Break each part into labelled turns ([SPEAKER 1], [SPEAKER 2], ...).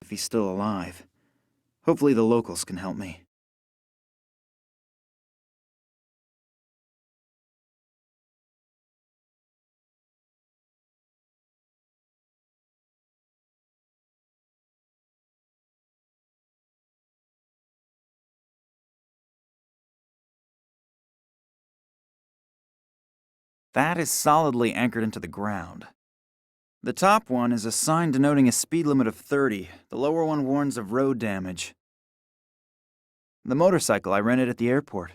[SPEAKER 1] if he's still alive. Hopefully the locals can help me. That is solidly anchored into the ground. The top one is a sign denoting a speed limit of 30. The lower one warns of road damage. The motorcycle I rented at the airport.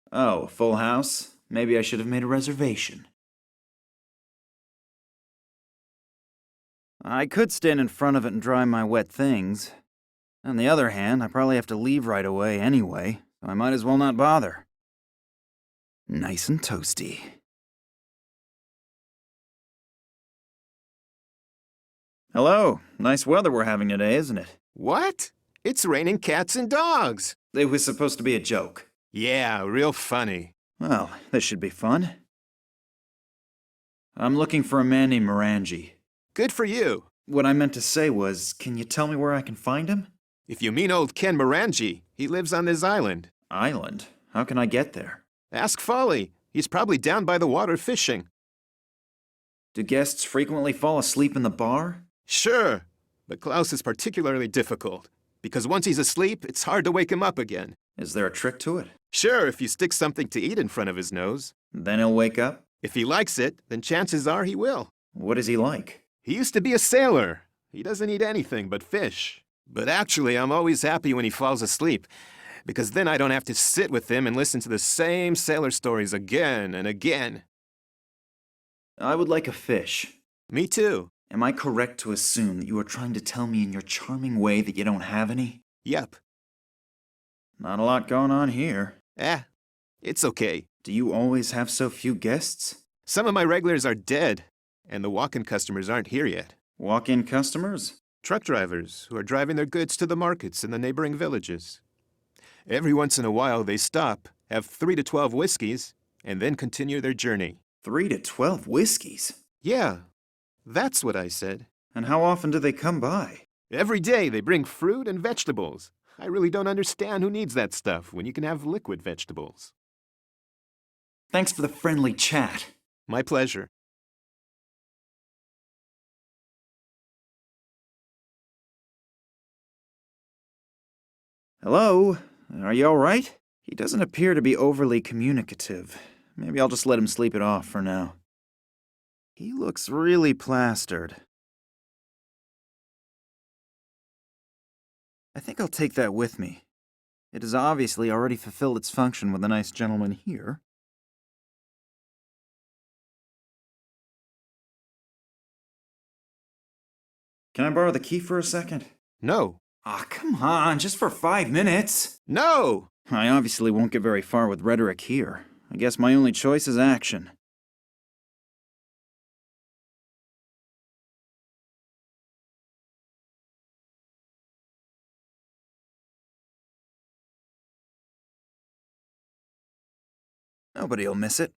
[SPEAKER 1] Oh, full house? Maybe I should have made a reservation. I could stand in front of it and dry my wet things. On the other hand, I probably have to leave right away anyway, so I might as well not bother. Nice and toasty. Hello. Nice weather we're having today, isn't it?
[SPEAKER 2] What? It's raining cats and dogs.
[SPEAKER 1] It was supposed to be a joke.
[SPEAKER 2] Yeah, real funny.
[SPEAKER 1] Well, this should be fun. I'm looking for a man named Morangi.
[SPEAKER 2] Good for you.
[SPEAKER 1] What I meant to say was, can you tell me where I can find him?
[SPEAKER 2] If you mean old Ken Morangi, he lives on this island.
[SPEAKER 1] Island? How can I get there?
[SPEAKER 2] Ask Folly. He's probably down by the water fishing.
[SPEAKER 1] Do guests frequently fall asleep in the bar?
[SPEAKER 2] Sure, but Klaus is particularly difficult, because once he's asleep, it's hard to wake him up again.
[SPEAKER 1] Is there a trick to it?
[SPEAKER 2] Sure, if you stick something to eat in front of his nose.
[SPEAKER 1] Then he'll wake up?
[SPEAKER 2] If he likes it, then chances are he will.
[SPEAKER 1] What is he like?
[SPEAKER 2] He used to be a sailor. He doesn't eat anything but fish. But actually, I'm always happy when he falls asleep, because then I don't have to sit with him and listen to the same sailor stories again and again.
[SPEAKER 1] I would like a fish.
[SPEAKER 2] Me too.
[SPEAKER 1] Am I correct to assume that you are trying to tell me in your charming way that you don't have any?
[SPEAKER 2] Yep.
[SPEAKER 1] Not a lot going on here.
[SPEAKER 2] It's okay.
[SPEAKER 1] Do you always have so few guests?
[SPEAKER 2] Some of my regulars are dead, and the walk-in customers aren't here yet.
[SPEAKER 1] Walk-in customers?
[SPEAKER 2] Truck drivers who are driving their goods to the markets in the neighboring villages. Every once in a while, they stop, have 3 to 12 whiskeys, and then continue their journey.
[SPEAKER 1] 3 to 12 whiskeys?
[SPEAKER 2] Yeah, that's what I said.
[SPEAKER 1] And how often do they come by?
[SPEAKER 2] Every day they bring fruit and vegetables. I really don't understand who needs that stuff when you can have liquid vegetables.
[SPEAKER 1] Thanks for the friendly chat.
[SPEAKER 2] My pleasure.
[SPEAKER 1] Hello? Are you alright? He doesn't appear to be overly communicative. Maybe I'll just let him sleep it off for now. He looks really plastered. I think I'll take that with me. It has obviously already fulfilled its function with the nice gentleman here. Can I borrow the key for a second?
[SPEAKER 2] No.
[SPEAKER 1] Aw, come on, just for 5 minutes.
[SPEAKER 2] No!
[SPEAKER 1] I obviously won't get very far with rhetoric here. I guess my only choice is action. Nobody'll miss it.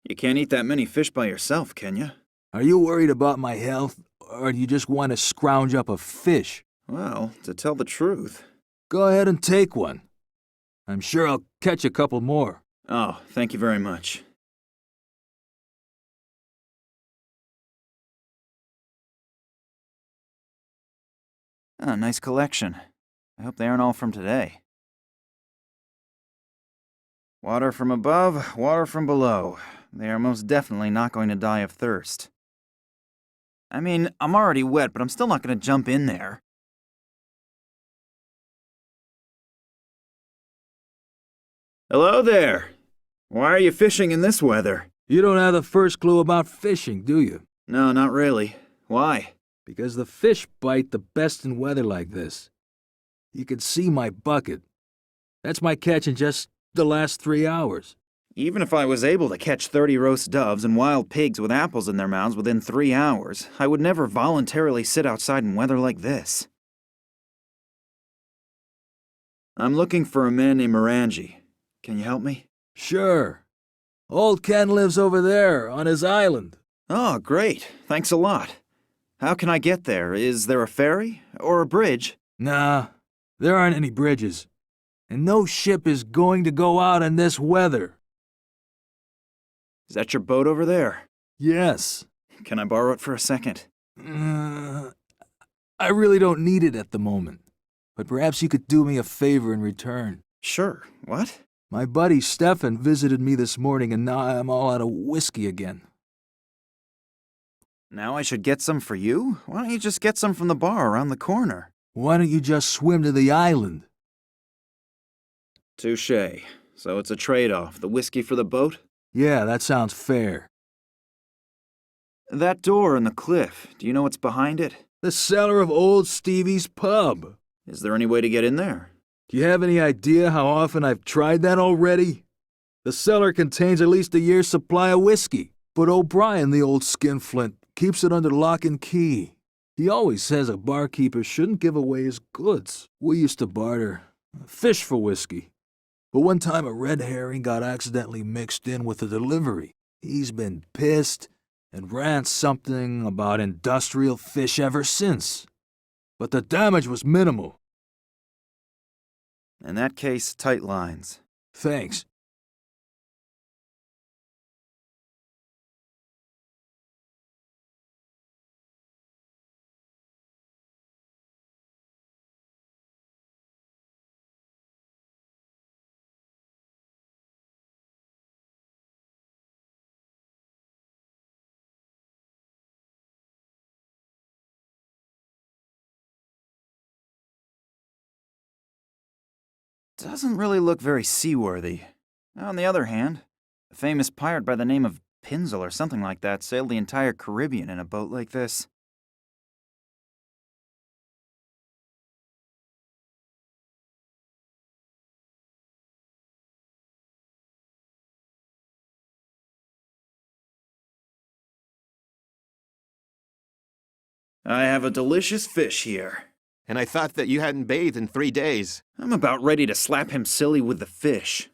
[SPEAKER 1] You can't eat that many fish by yourself, can you?
[SPEAKER 3] Are you worried about my health, or do you just want to scrounge up a fish?
[SPEAKER 1] Well, to tell the truth.
[SPEAKER 3] Go ahead and take one. I'm sure I'll catch a couple more.
[SPEAKER 1] Oh, thank you very much. Ah, nice collection. I hope they aren't all from today. Water from above, water from below. They are most definitely not going to die of thirst. I mean, I'm already wet, but I'm still not going to jump in there. Hello there. Why are you fishing in this weather?
[SPEAKER 3] You don't have the first clue about fishing, do you?
[SPEAKER 1] No, not really. Why?
[SPEAKER 3] Because the fish bite the best in weather like this. You can see my bucket. That's my catch in just the last 3 hours.
[SPEAKER 1] Even if I was able to catch 30 roast doves and wild pigs with apples in their mouths within 3 hours, I would never voluntarily sit outside in weather like this. I'm looking for a man named Morangi. Can you help me?
[SPEAKER 3] Sure. Old Ken lives over there, on his island.
[SPEAKER 1] Oh, great. Thanks a lot. How can I get there? Is there a ferry? Or a bridge?
[SPEAKER 3] Nah, there aren't any bridges. And no ship is going to go out in this weather.
[SPEAKER 1] Is that your boat over there?
[SPEAKER 3] Yes.
[SPEAKER 1] Can I borrow it for a second?
[SPEAKER 3] I really don't need it at the moment. But perhaps you could do me a favor in return.
[SPEAKER 1] Sure. What?
[SPEAKER 3] My buddy Stefan visited me this morning and now I'm all out of whiskey again.
[SPEAKER 1] Now I should get some for you? Why don't you just get some from the bar around the corner?
[SPEAKER 3] Why don't you just swim to the island?
[SPEAKER 1] Touché. So it's a trade-off. The whiskey for the boat?
[SPEAKER 3] Yeah, that sounds fair.
[SPEAKER 1] That door in the cliff, do you know what's behind it?
[SPEAKER 3] The cellar of old Stevie's pub.
[SPEAKER 1] Is there any way to get in there?
[SPEAKER 3] Do you have any idea how often I've tried that already? The cellar contains at least a year's supply of whiskey, but O'Brien, the old skinflint, keeps it under lock and key. He always says a barkeeper shouldn't give away his goods. We used to barter fish for whiskey. But one time a red herring got accidentally mixed in with the delivery. He's been pissed and rants something about industrial fish ever since. But the damage was minimal.
[SPEAKER 1] In that case, tight lines.
[SPEAKER 3] Thanks.
[SPEAKER 1] Doesn't really look very seaworthy. On the other hand, a famous pirate by the name of Pinzel or something like that sailed the entire Caribbean in a boat like this. I have a delicious fish here.
[SPEAKER 2] And I thought that you hadn't bathed in 3 days.
[SPEAKER 1] I'm about ready to slap him silly with the fish.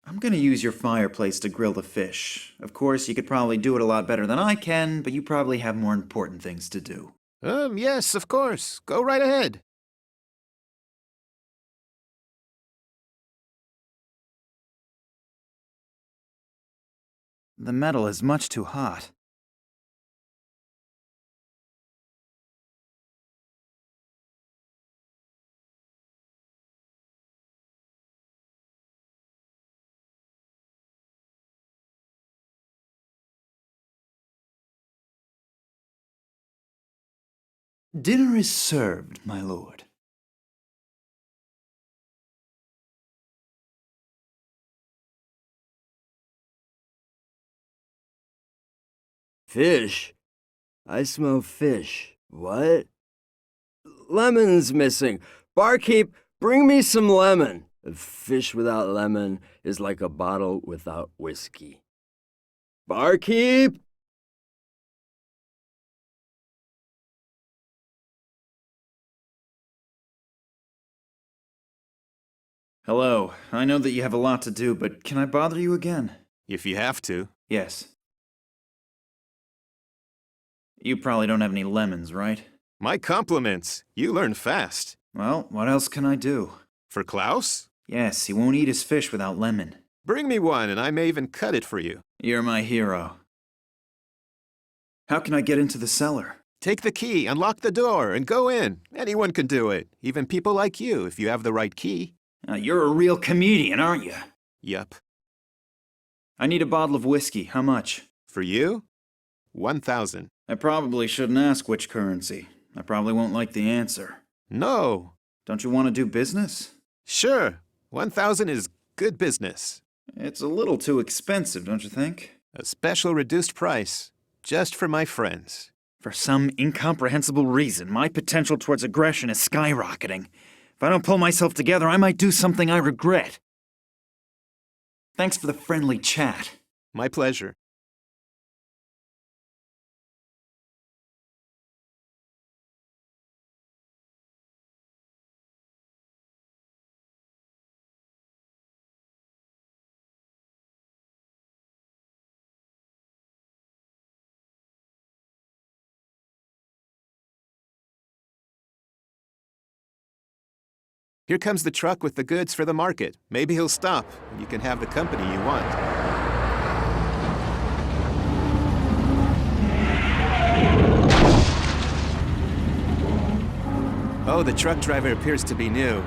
[SPEAKER 1] I'm gonna use your fireplace to grill the fish. Of course, you could probably do it a lot better than I can, but you probably have more important things to do.
[SPEAKER 2] Yes, of course. Go right ahead.
[SPEAKER 1] The metal is much too hot. Dinner is served, my lord.
[SPEAKER 4] Fish? I smell fish. What? Lemon's missing. Barkeep, bring me some lemon. A fish without lemon is like a bottle without whiskey. Barkeep?
[SPEAKER 1] Hello. I know that you have a lot to do, but can I bother you again?
[SPEAKER 2] If you have to.
[SPEAKER 1] Yes. You probably don't have any lemons, right?
[SPEAKER 2] My compliments. You learn fast.
[SPEAKER 1] Well, what else can I do?
[SPEAKER 2] For Klaus?
[SPEAKER 1] Yes, he won't eat his fish without lemon.
[SPEAKER 2] Bring me one, and I may even cut it for you.
[SPEAKER 1] You're my hero. How can I get into the cellar?
[SPEAKER 2] Take the key, unlock the door, and go in. Anyone can do it, even people like you, if you have the right key.
[SPEAKER 1] You're a real comedian, aren't you?
[SPEAKER 2] Yup.
[SPEAKER 1] I need a bottle of whiskey. How much?
[SPEAKER 2] For you? 1,000.
[SPEAKER 1] I probably shouldn't ask which currency. I probably won't like the answer.
[SPEAKER 2] No.
[SPEAKER 1] Don't you want to do business?
[SPEAKER 2] Sure. 1,000 is good business.
[SPEAKER 1] It's a little too expensive, don't you think?
[SPEAKER 2] A special reduced price, just for my friends.
[SPEAKER 1] For some incomprehensible reason, my potential towards aggression is skyrocketing. If I don't pull myself together, I might do something I regret. Thanks for the friendly chat.
[SPEAKER 2] My pleasure. Here comes the truck with the goods for the market. Maybe he'll stop, and you can have the company you want. Oh, the truck driver appears to be new.